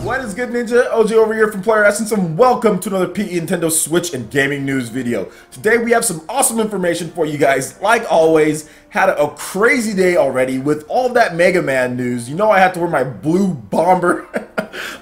What is good, Ninja? OG over here from Player Essence, and welcome to another PE Nintendo Switch and gaming news video. Today we have some awesome information for you guys. Like always, had a crazy day already with all of that Mega Man news. You know I had to wear my blue bomber,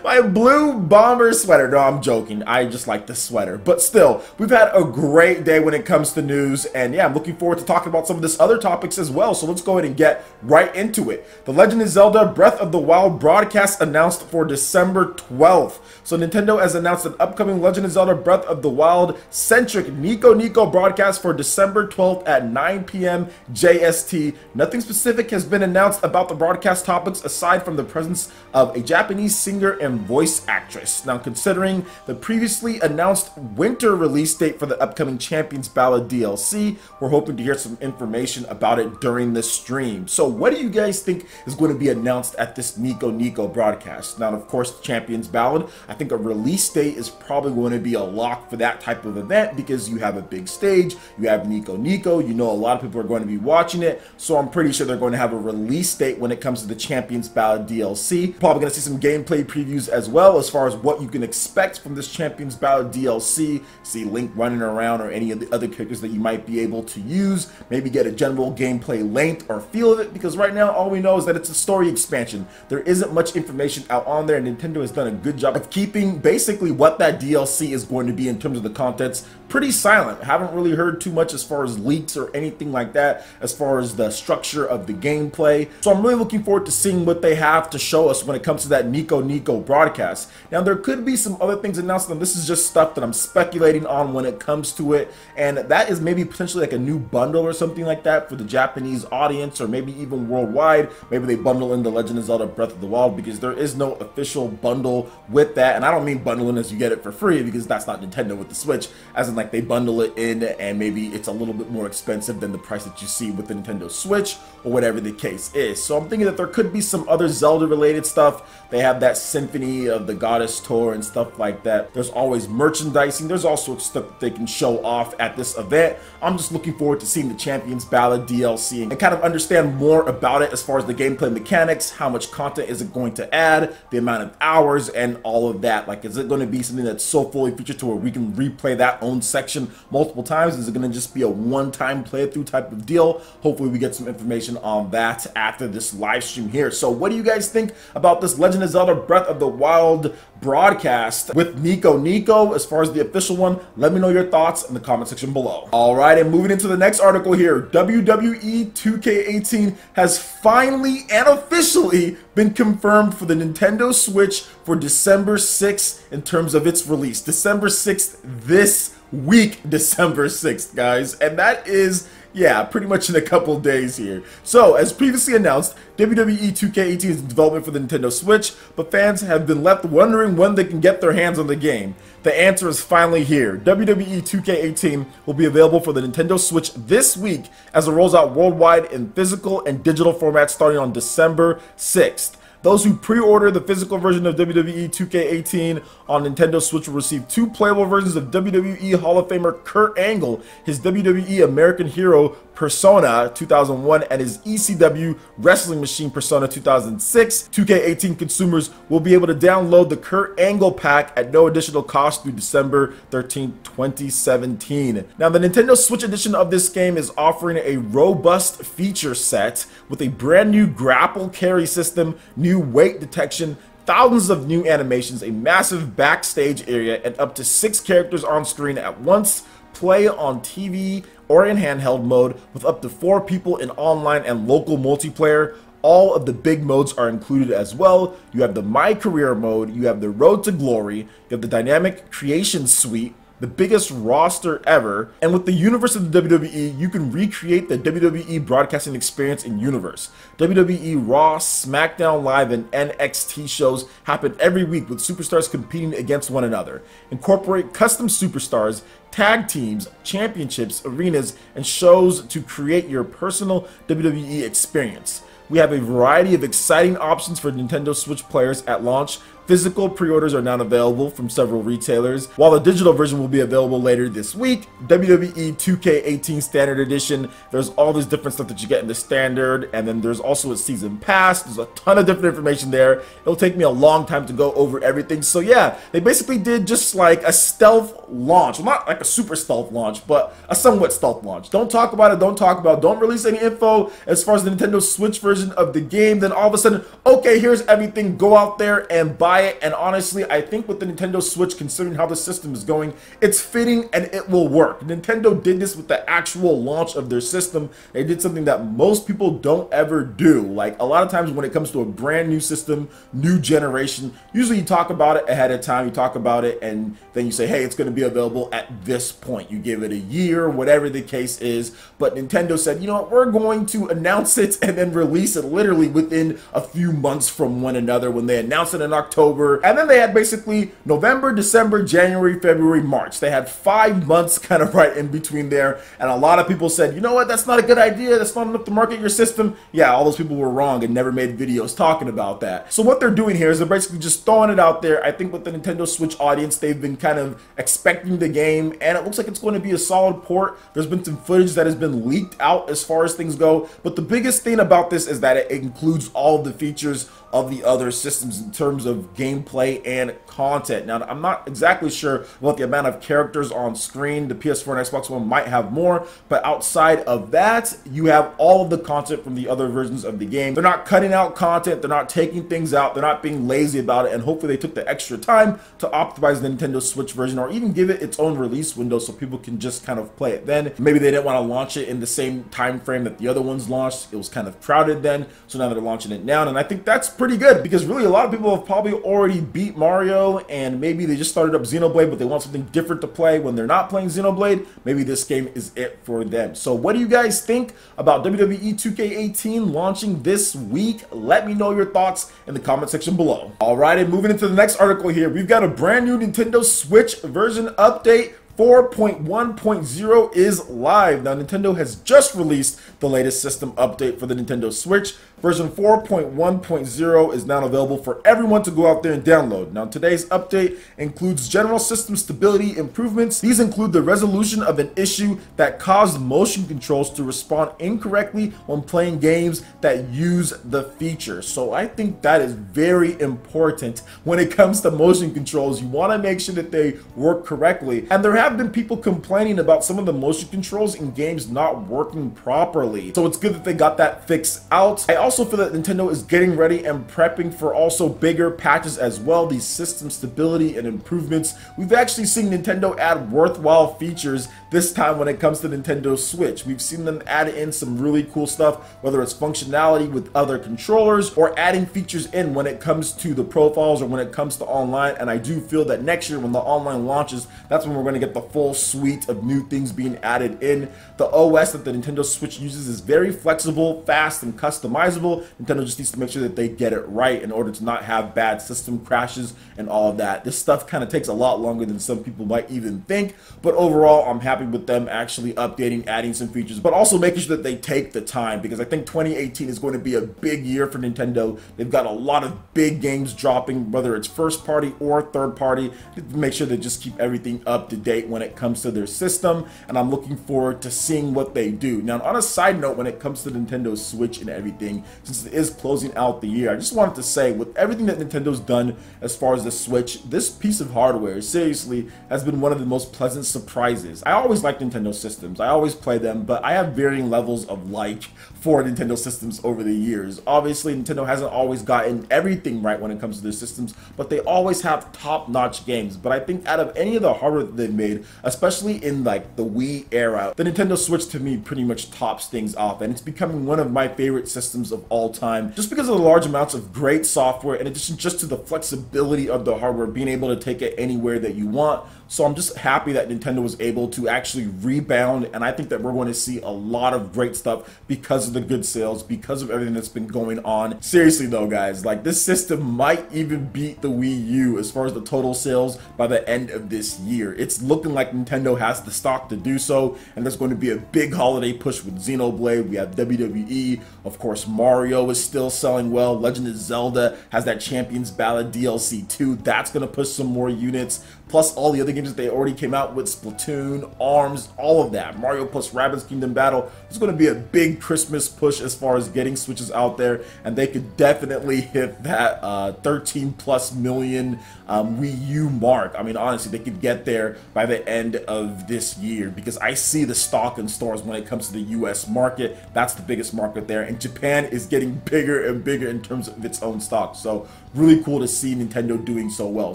my blue bomber sweater. No, I'm joking. I just like the sweater. But still, we've had a great day when it comes to news, and yeah, I'm looking forward to talking about some of this other topics as well. So let's go ahead and get right into it. The Legend of Zelda Breath of the Wild broadcast announced for December 12th. So Nintendo has announced an upcoming Legend of Zelda Breath of the Wild centric NicoNico broadcast for December 12th at 9 p.m. JST. Nothing specific has been announced about the broadcast topics aside from the presence of a Japanese singer and voice actress. Now, considering the previously announced winter release date for the upcoming Champions Ballad DLC, we're hoping to hear some information about it during this stream. So what do you guys think is going to be announced at this NicoNico broadcast? Now, of course, Champions Ballad, I think a release date is probably going to be a lock for that type of event because you have a big stage, you have NicoNico, you know a lot of people are going to be watching it, so I'm pretty sure they're going to have a release date when it comes to the Champions Ballad DLC. Probably going to see some gameplay previews as well as far as what you can expect from this Champions Ballad DLC. See Link running around or any of the other characters that you might be able to use. Maybe get a general gameplay length or feel of it, because right now all we know is that it's a story expansion. There isn't much information out on there, and Nintendo has done a good job of keeping basically what that DLC is going to be in terms of the contents pretty silent. Haven't really heard too much as far as leaks or anything like that as far as the structure of the gameplay. So I'm really looking forward to seeing what they have to show us when it comes to that NicoNico broadcast. Now, there could be some other things announced, and this is just stuff that I'm speculating on when it comes to it, and that is maybe potentially like a new bundle or something like that for the Japanese audience, or maybe even worldwide. Maybe they bundle in the Legend of Zelda Breath of the Wild, because there is no official bundle with that. And I don't mean bundling as you get it for free, because that's not Nintendo with the Switch, as in like they bundle it in and maybe it's a little bit more expensive than the price that you see with the Nintendo Switch or whatever the case is. So I'm thinking that there could be some other Zelda related stuff. They have that Symphony of the Goddess tour and stuff like that. There's always merchandising. There's all sorts of stuff that they can show off at this event. I'm just looking forward to seeing the Champions Ballad DLC and kind of understand more about it as far as the gameplay mechanics, how much content is it going to add, the amount of hours, and all of that. Like, is it going to be something that's so fully featured to where we can replay that own section multiple times? Is it going to just be a one-time playthrough type of deal? Hopefully we get some information on that after this live stream here. So what do you guys think about this Legend of Zelda Breath of the Wild broadcast with NicoNico as far as the official one? Let me know your thoughts in the comment section below. Alright, and moving into the next article here, WWE 2K18 has finally and officially been confirmed for the Nintendo Switch for December 6th in terms of its release. December 6th this week, December 6th, guys, and that is, yeah, pretty much in a couple days here. So, as previously announced, WWE 2K18 is in development for the Nintendo Switch, but fans have been left wondering when they can get their hands on the game. The answer is finally here. WWE 2K18 will be available for the Nintendo Switch this week as it rolls out worldwide in physical and digital formats starting on December 6th. Those who pre-order the physical version of WWE 2K18 on Nintendo Switch will receive 2 playable versions of WWE Hall of Famer Kurt Angle, his WWE American Hero Persona 2001, and his ECW Wrestling Machine Persona 2006. 2K18 consumers will be able to download the Kurt Angle pack at no additional cost through December 13, 2017. Now, the Nintendo Switch edition of this game is offering a robust feature set with a brand new grapple carry system, new weight detection, thousands of new animations, a massive backstage area, and up to 6 characters on screen at once. Play on TV or in handheld mode with up to 4 people in online and local multiplayer. All of the big modes are included as well. You have the My Career mode, you have the Road to Glory, you have the Dynamic Creation Suite, the biggest roster ever, and with the universe of the WWE, you can recreate the WWE broadcasting experience in universe. WWE Raw, SmackDown Live, and NXT shows happen every week with superstars competing against one another. Incorporate custom superstars, tag teams, championships, arenas, and shows to create your personal WWE experience. We have a variety of exciting options for Nintendo Switch players at launch, Physical pre-orders are now available from several retailers, while the digital version will be available later this week. WWE 2K18 Standard Edition, there's all this different stuff that you get in the standard, and then there's also a season pass. There's a ton of different information there. It'll take me a long time to go over everything. So yeah, they basically did just like a stealth launch. Well, not like a super stealth launch, but a somewhat stealth launch. Don't talk about it, don't release any info as far as the Nintendo Switch version of the game. Then all of a sudden, okay, here's everything, go out there and buy it. And honestly, I think with the Nintendo Switch, considering how the system is going, it's fitting and it will work. Nintendo did this with the actual launch of their system. They did something that most people don't ever do. Like, a lot of times when it comes to a brand new system, new generation, usually you talk about it ahead of time, you talk about it, and then you say, hey, it's going to be available at this point. You give it a year, whatever the case is. But Nintendo said, you know what, we're going to announce it and then release it literally within a few months from one another. When they announced it in October, and then they had basically November, December, January, February, March. They had 5 months kind of right in between there, and a lot of people said, you know what, that's not a good idea, that's not enough to market your system. Yeah, all those people were wrong and never made videos talking about that. So what they're doing here is they're basically just throwing it out there. I think with the Nintendo Switch audience, they've been kind of expecting the game, and it looks like it's going to be a solid port. There's been some footage that has been leaked out as far as things go, but the biggest thing about this is that it includes all of the features of the other systems in terms of gameplay and content. Now, I'm not exactly sure about the amount of characters on screen. The PS4 and Xbox One might have more, but outside of that, you have all of the content from the other versions of the game. They're not cutting out content, they're not taking things out, they're not being lazy about it, and hopefully they took the extra time to optimize the Nintendo Switch version, or even give it its own release window so people can just kind of play it then. Maybe they didn't want to launch it in the same time frame that the other ones launched. It was kind of crowded then, so now they're launching it now, and I think that's pretty good, because really a lot of people have probably already beat Mario, and maybe they just started up Xenoblade, but they want something different to play when they're not playing Xenoblade. Maybe this game is it for them. So what do you guys think about WWE 2K18 launching this week? Let me know your thoughts in the comment section below. Alright, and moving into the next article here, we've got a brand new Nintendo Switch version update. 4.1.0 is live. Now, Nintendo has just released the latest system update for the Nintendo Switch. Version 4.1.0 is now available for everyone to go out there and download. Now, today's update includes general system stability improvements. These include the resolution of an issue that caused motion controls to respond incorrectly when playing games that use the feature. So I think that is very important when it comes to motion controls. You want to make sure that they work correctly. And there have been people complaining about some of the motion controls in games not working properly. So it's good that they got that fixed out. I also feel that Nintendo is getting ready and prepping for also bigger patches as well, these system stability and improvements. We've actually seen Nintendo add worthwhile features this time when it comes to Nintendo Switch. We've seen them add in some really cool stuff, whether it's functionality with other controllers or adding features in when it comes to the profiles or when it comes to online. And I do feel that next year when the online launches, that's when we're going to get the full suite of new things being added in. The OS that the Nintendo Switch uses is very flexible, fast, and customizable. Nintendo just needs to make sure that they get it right in order to not have bad system crashes and all of that. This stuff kind of takes a lot longer than some people might even think, but overall I'm happy with them actually updating, adding some features, but also making sure that they take the time, because I think 2018 is going to be a big year for Nintendo. They've got a lot of big games dropping, whether it's first party or third party, to make sure they just keep everything up to date when it comes to their system, and I'm looking forward to seeing what they do. Now, on a side note, when it comes to Nintendo Switch and everything, since it is closing out the year, I just wanted to say, with everything that Nintendo's done as far as the Switch, this piece of hardware seriously has been one of the most pleasant surprises. I always like Nintendo systems, I always play them, but I have varying levels of like for Nintendo systems over the years. Obviously, Nintendo hasn't always gotten everything right when it comes to their systems, but they always have top-notch games. But I think out of any of the hardware that they've made, especially in like the Wii era, the Nintendo Switch to me pretty much tops things off, and it's becoming one of my favorite systems of all time, just because of the large amounts of great software, in addition just to the flexibility of the hardware, being able to take it anywhere that you want, So I'm just happy that Nintendo was able to actually rebound, and I think that we're going to see a lot of great stuff because of the good sales, because of everything that's been going on. Seriously though, guys, like this system might even beat the Wii U as far as the total sales by the end of this year. It's looking like Nintendo has the stock to do so, and there's going to be a big holiday push with Xenoblade. We have WWE, of course Mario is still selling well. Legend of Zelda has that Champions Ballad DLC too. That's going to push some more units, plus all the other games that they already came out with, Splatoon, ARMS, all of that. Mario plus Rabbids Kingdom Battle. It's going to be a big Christmas push as far as getting Switches out there, and they could definitely hit that 13+ million Wii U mark. I mean, honestly, they could get there by the end of this year, because I see the stock in stores when it comes to the US market. That's the biggest market there, and Japan is getting bigger and bigger in terms of its own stock. So really cool to see Nintendo doing so well.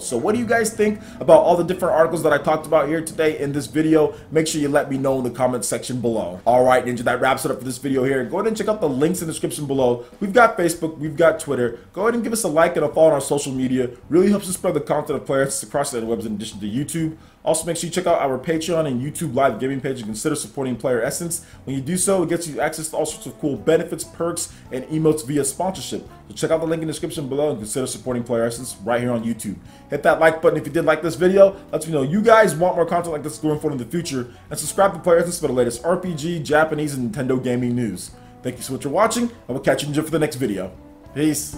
So what do you guys think about all the different articles that I talked about here today in this video? Make sure you let me know in the comment section below. Alright, Ninja, that wraps it up for this video here. Go ahead and check out the links in the description below. We've got Facebook, we've got Twitter. Go ahead and give us a like and a follow on our social media. Really helps us spread the content of players across the interwebs in addition to YouTube. Also, make sure you check out our Patreon and YouTube live gaming page and consider supporting Player Essence. When you do so, it gets you access to all sorts of cool benefits, perks, and emotes via sponsorship. So check out the link in the description below and consider supporting Player Essence right here on YouTube. Hit that like button if you did like this video. Let me know you guys want more content like this going forward in the future. And subscribe to Player Essence for the latest RPG, Japanese, and Nintendo gaming news. Thank you so much for watching, and we'll catch you for the next video. Peace.